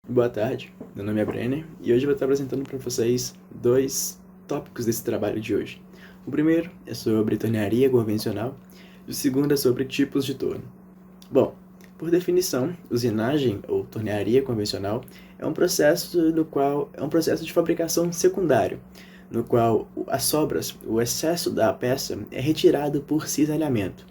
Boa tarde, meu nome é Brenner e hoje eu vou estar apresentando para vocês dois tópicos desse trabalho de hoje. O primeiro é sobre tornearia convencional e o segundo é sobre tipos de torno. Bom, por definição, usinagem ou tornearia convencional é um processo de fabricação secundário, no qual as sobras, o excesso da peça é retirado por cisalhamento.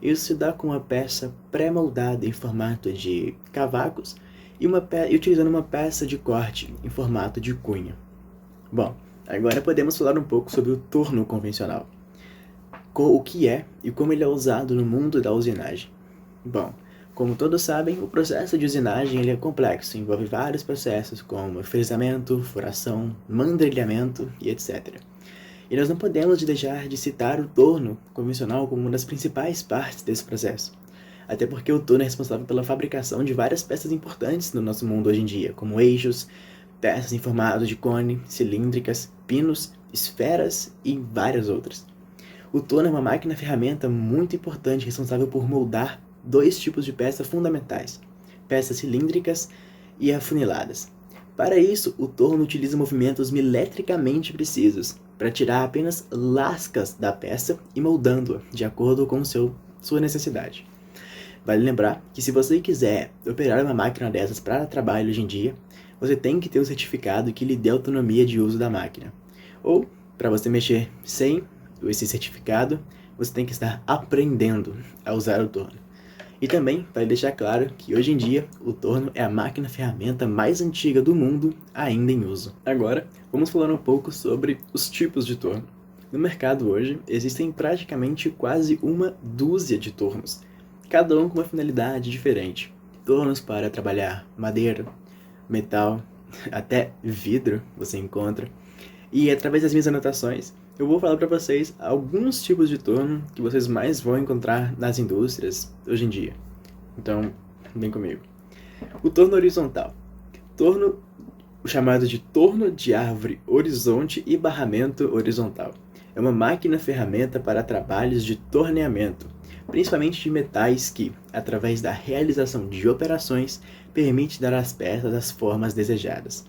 Isso se dá com uma peça pré-moldada em formato de cavacos e utilizando uma peça de corte em formato de cunha. Bom, agora podemos falar um pouco sobre o torno convencional. O que é e como ele é usado no mundo da usinagem. Bom, como todos sabem, o processo de usinagem ele é complexo, envolve vários processos como frisamento, furação, mandrilhamento e etc. E nós não podemos deixar de citar o torno convencional como uma das principais partes desse processo. Até porque o torno é responsável pela fabricação de várias peças importantes no nosso mundo hoje em dia, como eixos, peças em formato de cone, cilíndricas, pinos, esferas e várias outras. O torno é uma máquina-ferramenta muito importante responsável por moldar dois tipos de peças fundamentais, peças cilíndricas e afuniladas. Para isso, o torno utiliza movimentos milimetricamente precisos para tirar apenas lascas da peça e moldando-a de acordo com sua necessidade. Vale lembrar que se você quiser operar uma máquina dessas para trabalho hoje em dia, você tem que ter um certificado que lhe dê autonomia de uso da máquina. Ou, para você mexer sem esse certificado, você tem que estar aprendendo a usar o torno. E também vale deixar claro que hoje em dia o torno é a máquina-ferramenta mais antiga do mundo ainda em uso. Agora, vamos falar um pouco sobre os tipos de torno. No mercado hoje, existem praticamente quase uma dúzia de tornos, cada um com uma finalidade diferente. Tornos para trabalhar madeira, metal, até vidro você encontra. E através das minhas anotações, eu vou falar para vocês alguns tipos de torno que vocês mais vão encontrar nas indústrias hoje em dia. Então, vem comigo. O torno horizontal. Torno, o chamado de torno de árvore horizonte e barramento horizontal. É uma máquina-ferramenta para trabalhos de torneamento, principalmente de metais que, através da realização de operações, permite dar às peças as formas desejadas.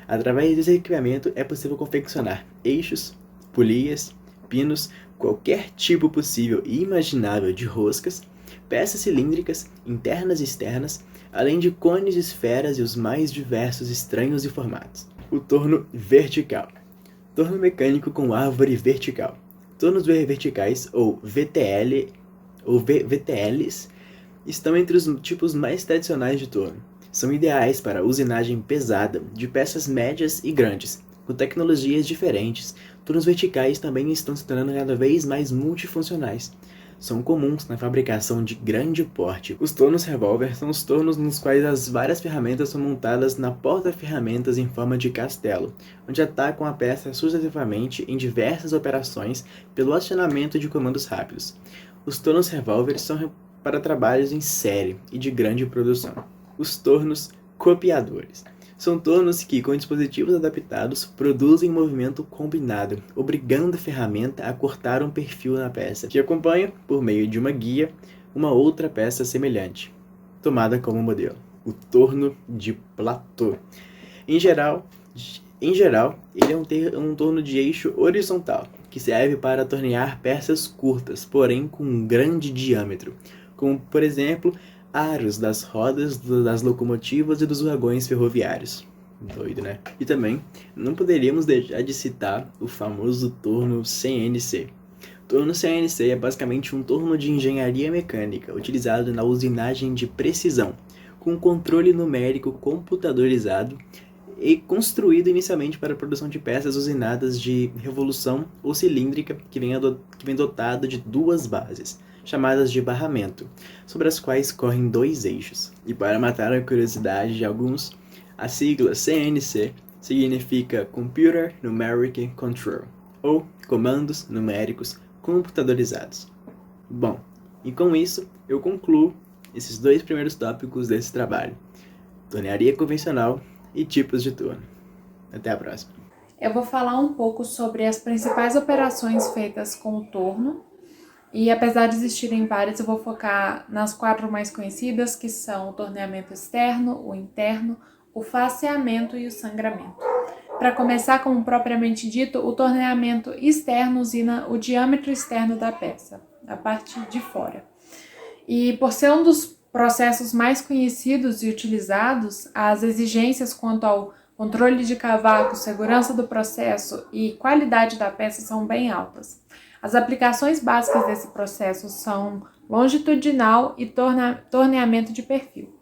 Através desse equipamento é possível confeccionar eixos, polias, pinos, qualquer tipo possível e imaginável de roscas, peças cilíndricas, internas e externas, além de cones, esferas e os mais diversos estranhos e formatos. O torno vertical. Torno mecânico com árvore vertical. Tornos verticais, ou VTL, ou VTLs, estão entre os tipos mais tradicionais de torno. São ideais para usinagem pesada de peças médias e grandes. Com tecnologias diferentes, tornos verticais também estão se tornando cada vez mais multifuncionais. São comuns na fabricação de grande porte. Os tornos revólver são os tornos nos quais as várias ferramentas são montadas na porta-ferramentas em forma de castelo, onde atacam a peça sucessivamente em diversas operações pelo acionamento de comandos rápidos. Os tornos revólver são para trabalhos em série e de grande produção. Os tornos copiadores. São tornos que, com dispositivos adaptados, produzem movimento combinado, obrigando a ferramenta a cortar um perfil na peça, que acompanha, por meio de uma guia, uma outra peça semelhante, tomada como modelo. O torno de platô. Em geral, ele é um torno de eixo horizontal, que serve para tornear peças curtas, porém com um grande diâmetro, como, por exemplo, aros das rodas das locomotivas e dos vagões ferroviários. Doido, né? E também não poderíamos deixar de citar o famoso torno CNC. O torno CNC é basicamente um torno de engenharia mecânica utilizado na usinagem de precisão, com controle numérico computadorizado e construído inicialmente para a produção de peças usinadas de revolução ou cilíndrica que vem dotado de duas bases, chamadas de barramento, sobre as quais correm dois eixos. E para matar a curiosidade de alguns, a sigla CNC significa Computer Numeric Control, ou Comandos Numéricos Computadorizados. Bom, e com isso eu concluo esses dois primeiros tópicos desse trabalho: tornearia convencional e tipos de torno. Até a próxima. Eu vou falar um pouco sobre as principais operações feitas com o torno. E apesar de existirem várias, eu vou focar nas 4 mais conhecidas, que são o torneamento externo, o interno, o faceamento e o sangramento. Para começar, como propriamente dito, o torneamento externo usina o diâmetro externo da peça, a parte de fora. E por ser um dos processos mais conhecidos e utilizados, as exigências quanto ao controle de cavaco, segurança do processo e qualidade da peça são bem altas. As aplicações básicas desse processo são longitudinal e torneamento de perfil.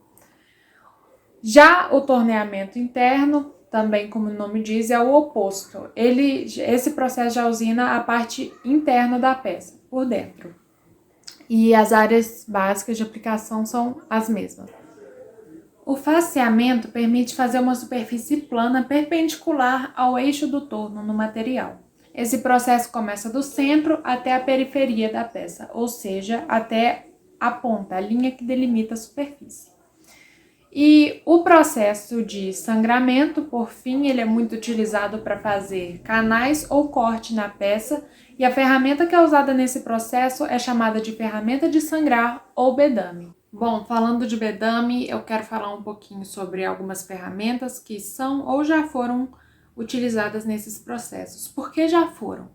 Já o torneamento interno, também como o nome diz, é o oposto. Esse processo já usina a parte interna da peça, por dentro. E as áreas básicas de aplicação são as mesmas. O faceamento permite fazer uma superfície plana perpendicular ao eixo do torno no material. Esse processo começa do centro até a periferia da peça, ou seja, até a ponta, a linha que delimita a superfície. E o processo de sangramento, por fim, ele é muito utilizado para fazer canais ou corte na peça, e a ferramenta que é usada nesse processo é chamada de ferramenta de sangrar ou bedame. Bom, falando de bedame, eu quero falar um pouquinho sobre algumas ferramentas que são ou já foram utilizadas nesses processos. Por que já foram?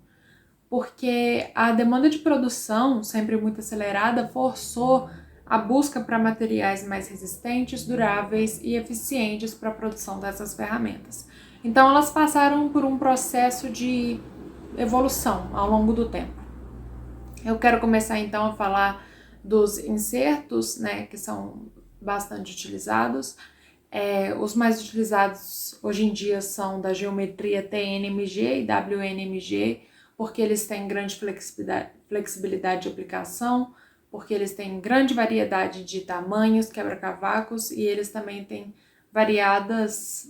Porque a demanda de produção, sempre muito acelerada, forçou a busca para materiais mais resistentes, duráveis e eficientes para a produção dessas ferramentas. Então, elas passaram por um processo de evolução ao longo do tempo. Eu quero começar então a falar dos insertos, né, que são bastante utilizados. Os mais utilizados hoje em dia são da geometria TNMG e WNMG, porque eles têm grande flexibilidade de aplicação, porque eles têm grande variedade de tamanhos, quebra-cavacos, e eles também têm variadas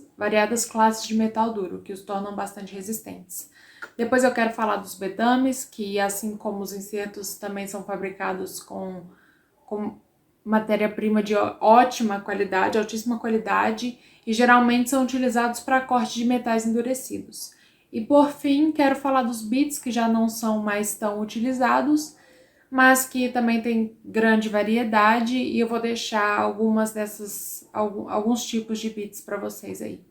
classes de metal duro, que os tornam bastante resistentes. Depois eu quero falar dos bedames, que assim como os insertos também são fabricados com matéria-prima de ótima qualidade, altíssima qualidade, e geralmente são utilizados para corte de metais endurecidos. E por fim, quero falar dos bits, que já não são mais tão utilizados, mas que também tem grande variedade, e eu vou deixar alguns tipos de bits para vocês aí.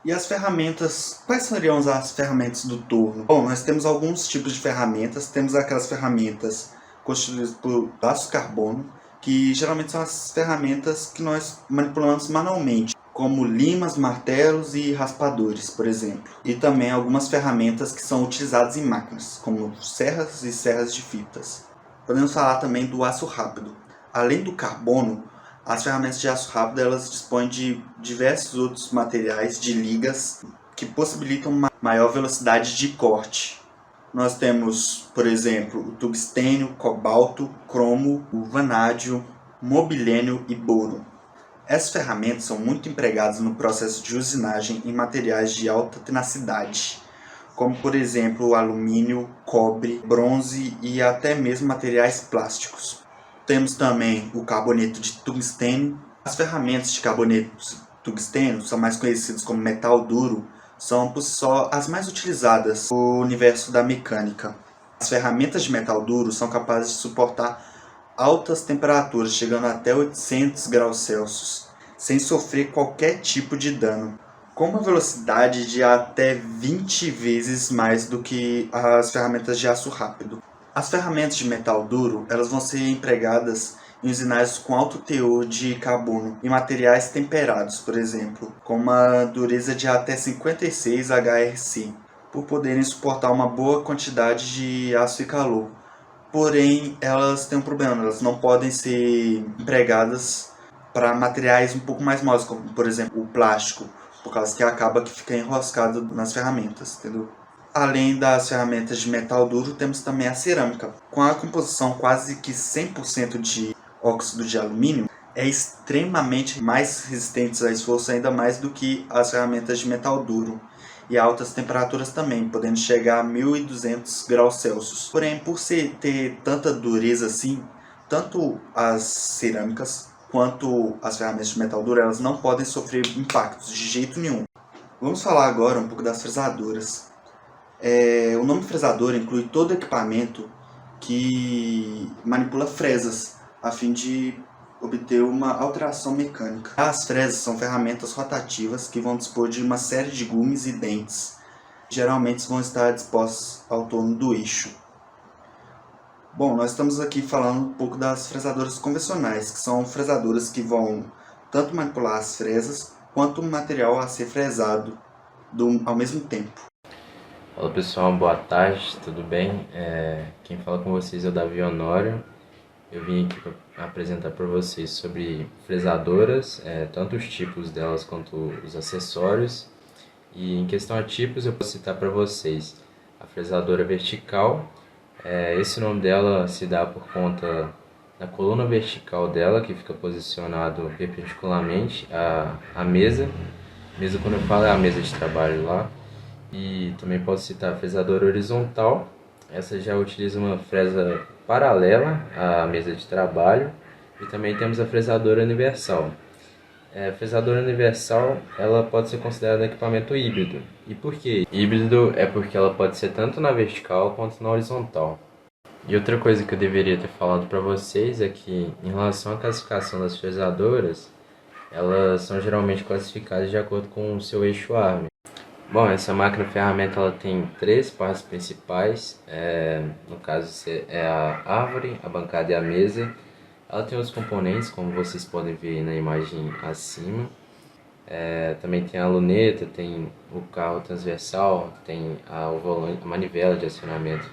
E as ferramentas, quais seriam as ferramentas do torno? Bom, nós temos alguns tipos de ferramentas. Temos aquelas ferramentas constituídas por aço carbono, que geralmente são as ferramentas que nós manipulamos manualmente, como limas, martelos e raspadores, por exemplo. E também algumas ferramentas que são utilizadas em máquinas, como serras e serras de fitas. Podemos falar também do aço rápido. Além do carbono, as ferramentas de aço rápido elas dispõem de diversos outros materiais de ligas que possibilitam uma maior velocidade de corte. Nós temos, por exemplo, o tungstênio, cobalto, cromo, o vanádio, mobilênio e boro. Essas ferramentas são muito empregadas no processo de usinagem em materiais de alta tenacidade, como por exemplo o alumínio, cobre, bronze e até mesmo materiais plásticos. Temos também o carboneto de tungstênio. As ferramentas de carboneto de tungstênio são mais conhecidas como metal duro, são por si só as mais utilizadas no universo da mecânica. As ferramentas de metal duro são capazes de suportar altas temperaturas, chegando até 800 graus Celsius, sem sofrer qualquer tipo de dano, com uma velocidade de até 20 vezes mais do que as ferramentas de aço rápido. As ferramentas de metal duro elas vão ser empregadas em usinagens com alto teor de carbono e materiais temperados, por exemplo, com uma dureza de até 56 HRC, por poderem suportar uma boa quantidade de aço e calor. Porém, elas têm um problema, elas não podem ser empregadas para materiais um pouco mais moles, como por exemplo o plástico, por causa que acaba que fica enroscado nas ferramentas, entendeu? Além das ferramentas de metal duro, temos também a cerâmica. Com a composição quase que 100% de óxido de alumínio, é extremamente mais resistente a esforço ainda mais do que as ferramentas de metal duro. E a altas temperaturas também, podendo chegar a 1200 graus Celsius. Porém, por ter tanta dureza assim, tanto as cerâmicas quanto as ferramentas de metal duro, elas não podem sofrer impactos de jeito nenhum. Vamos falar agora um pouco das fresadoras. O nome fresador inclui todo equipamento que manipula fresas a fim de obter uma alteração mecânica. As fresas são ferramentas rotativas que vão dispor de uma série de gumes e dentes. Geralmente vão estar dispostos ao torno do eixo. Bom, nós estamos aqui falando um pouco das fresadoras convencionais, que são fresadoras que vão tanto manipular as fresas quanto o material a ser fresado ao mesmo tempo. Fala pessoal, boa tarde, tudo bem? Quem fala com vocês é o Davi Honório. Eu vim aqui para apresentar para vocês sobre fresadoras, tanto os tipos delas quanto os acessórios. E em questão a tipos, eu posso citar para vocês a fresadora vertical. Esse nome dela se dá por conta da coluna vertical dela, que fica posicionado perpendicularmente à mesa. Mesa, quando eu falo, é a mesa de trabalho lá. E também posso citar a fresadora horizontal. Essa já utiliza uma fresa paralela à mesa de trabalho. E também temos a fresadora universal. A fresadora universal, ela pode ser considerada um equipamento híbrido. E por quê? Híbrido é porque ela pode ser tanto na vertical quanto na horizontal. E outra coisa que eu deveria ter falado para vocês é que, em relação à classificação das fresadoras, elas são geralmente classificadas de acordo com o seu eixo arme. Bom, essa máquina-ferramenta ela tem 3 partes principais, no caso é a árvore, a bancada e a mesa. Ela tem outros componentes, como vocês podem ver na imagem acima. Também tem a luneta, tem o carro transversal, tem o volante, a manivela de acionamento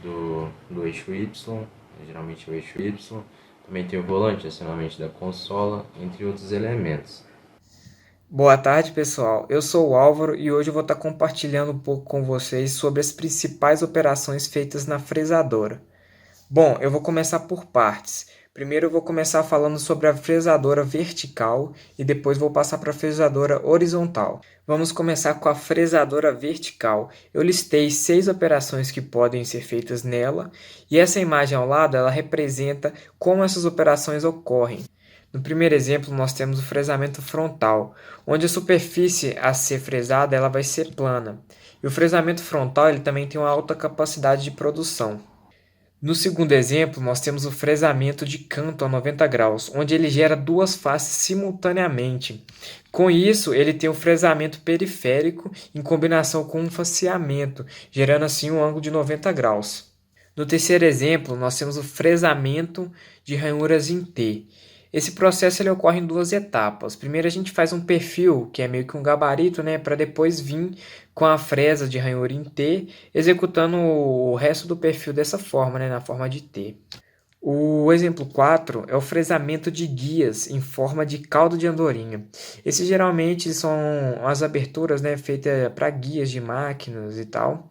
do eixo Y, geralmente o eixo Y. Também tem o volante de acionamento da consola, entre outros elementos. Boa tarde, pessoal. Eu sou o Álvaro e hoje eu vou estar compartilhando um pouco com vocês sobre as principais operações feitas na fresadora. Bom, eu vou começar por partes. Primeiro eu vou começar falando sobre a fresadora vertical e depois vou passar para a fresadora horizontal. Vamos começar com a fresadora vertical. Eu listei 6 operações que podem ser feitas nela e essa imagem ao lado ela representa como essas operações ocorrem. No primeiro exemplo, nós temos o fresamento frontal, onde a superfície a ser fresada ela vai ser plana. E o fresamento frontal ele também tem uma alta capacidade de produção. No segundo exemplo, nós temos o fresamento de canto a 90 graus, onde ele gera 2 faces simultaneamente. Com isso, ele tem o fresamento periférico em combinação com um faceamento, gerando assim um ângulo de 90 graus. No terceiro exemplo, nós temos o fresamento de ranhuras em T. Esse processo ele ocorre em 2 etapas. Primeiro a gente faz um perfil, que é meio que um gabarito, para depois vir com a fresa de ranhura em T, executando o resto do perfil dessa forma, na forma de T. O exemplo 4 é o fresamento de guias em forma de cauda de andorinha. Esses geralmente são as aberturas feitas para guias de máquinas e tal.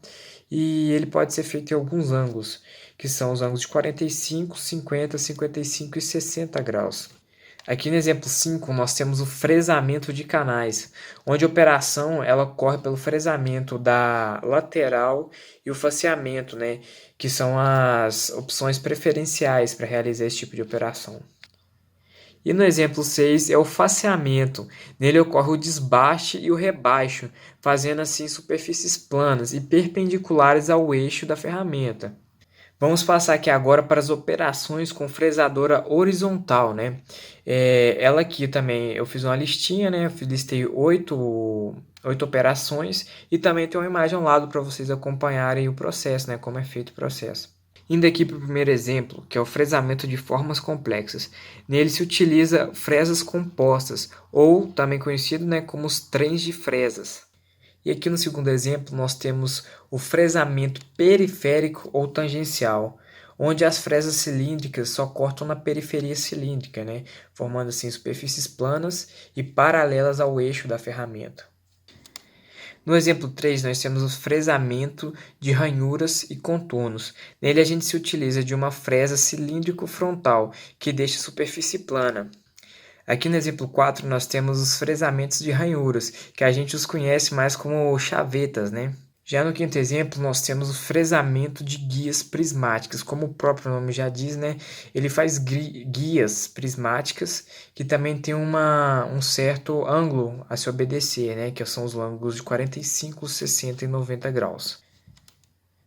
E ele pode ser feito em alguns ângulos, que são os ângulos de 45, 50, 55 e 60 graus. Aqui no exemplo 5 nós temos o fresamento de canais, onde a operação ela ocorre pelo fresamento da lateral e o faceamento, que são as opções preferenciais para realizar esse tipo de operação. E no exemplo 6 é o faceamento. Nele ocorre o desbaste e o rebaixo, fazendo assim superfícies planas e perpendiculares ao eixo da ferramenta. Vamos passar aqui agora para as operações com fresadora horizontal, ela aqui também eu fiz uma listinha, eu listei 8 operações e também tem uma imagem ao lado para vocês acompanharem o processo, como é feito o processo. Indo aqui para o primeiro exemplo, que é o fresamento de formas complexas. Nele se utiliza fresas compostas, ou também conhecido como os trens de fresas. E aqui no segundo exemplo nós temos o fresamento periférico ou tangencial, onde as fresas cilíndricas só cortam na periferia cilíndrica, formando assim superfícies planas e paralelas ao eixo da ferramenta. No exemplo 3, nós temos o fresamento de ranhuras e contornos. Nele a gente se utiliza de uma fresa cilíndrico-frontal, que deixa a superfície plana. Aqui no exemplo 4, nós temos os fresamentos de ranhuras, que a gente os conhece mais como chavetas, Já no quinto exemplo, nós temos o fresamento de guias prismáticas. Como o próprio nome já diz, ele faz guias prismáticas que também tem um certo ângulo a se obedecer, que são os ângulos de 45, 60 e 90 graus.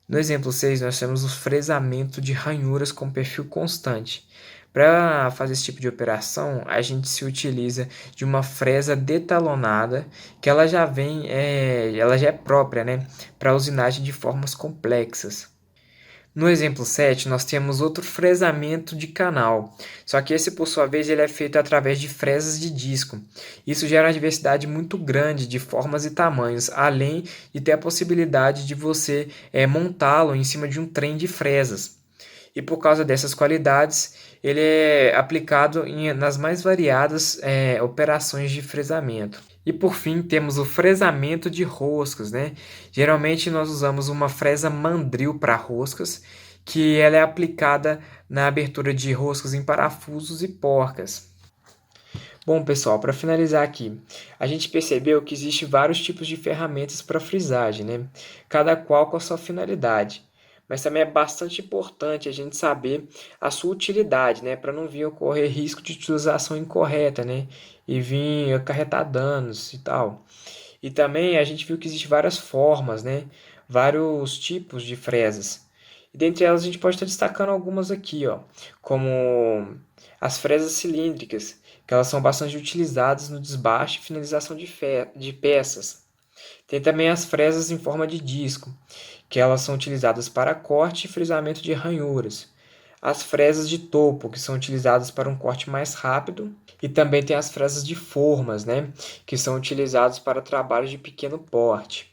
No exemplo 6, nós temos o fresamento de ranhuras com perfil constante. Para fazer esse tipo de operação, a gente se utiliza de uma fresa detalonada, que ela já é própria, né, para usinagem de formas complexas. No exemplo 7, nós temos outro fresamento de canal, só que esse, por sua vez, ele é feito através de fresas de disco. Isso gera uma diversidade muito grande de formas e tamanhos, além de ter a possibilidade de você montá-lo em cima de um trem de fresas. E por causa dessas qualidades, ele é aplicado nas mais variadas operações de fresamento. E por fim, temos o fresamento de roscas, né? Geralmente nós usamos uma fresa mandril para roscas, que ela é aplicada na abertura de roscas em parafusos e porcas. Bom, pessoal, para finalizar aqui, a gente percebeu que existem vários tipos de ferramentas para frisagem, né? Cada qual com a sua finalidade. Mas também é bastante importante a gente saber a sua utilidade, né? Para não vir ocorrer risco de utilização incorreta, né? E vir acarretar danos e tal. E também a gente viu que existem várias formas, né? Vários tipos de fresas. E dentre elas a gente pode estar destacando algumas aqui, ó, como as fresas cilíndricas, que elas são bastante utilizadas no desbaste e finalização de peças. Tem também as fresas em forma de disco, que elas são utilizadas para corte e frisamento de ranhuras. As fresas de topo, que são utilizadas para um corte mais rápido. E também tem as fresas de formas, né, que são utilizadas para trabalhos de pequeno porte.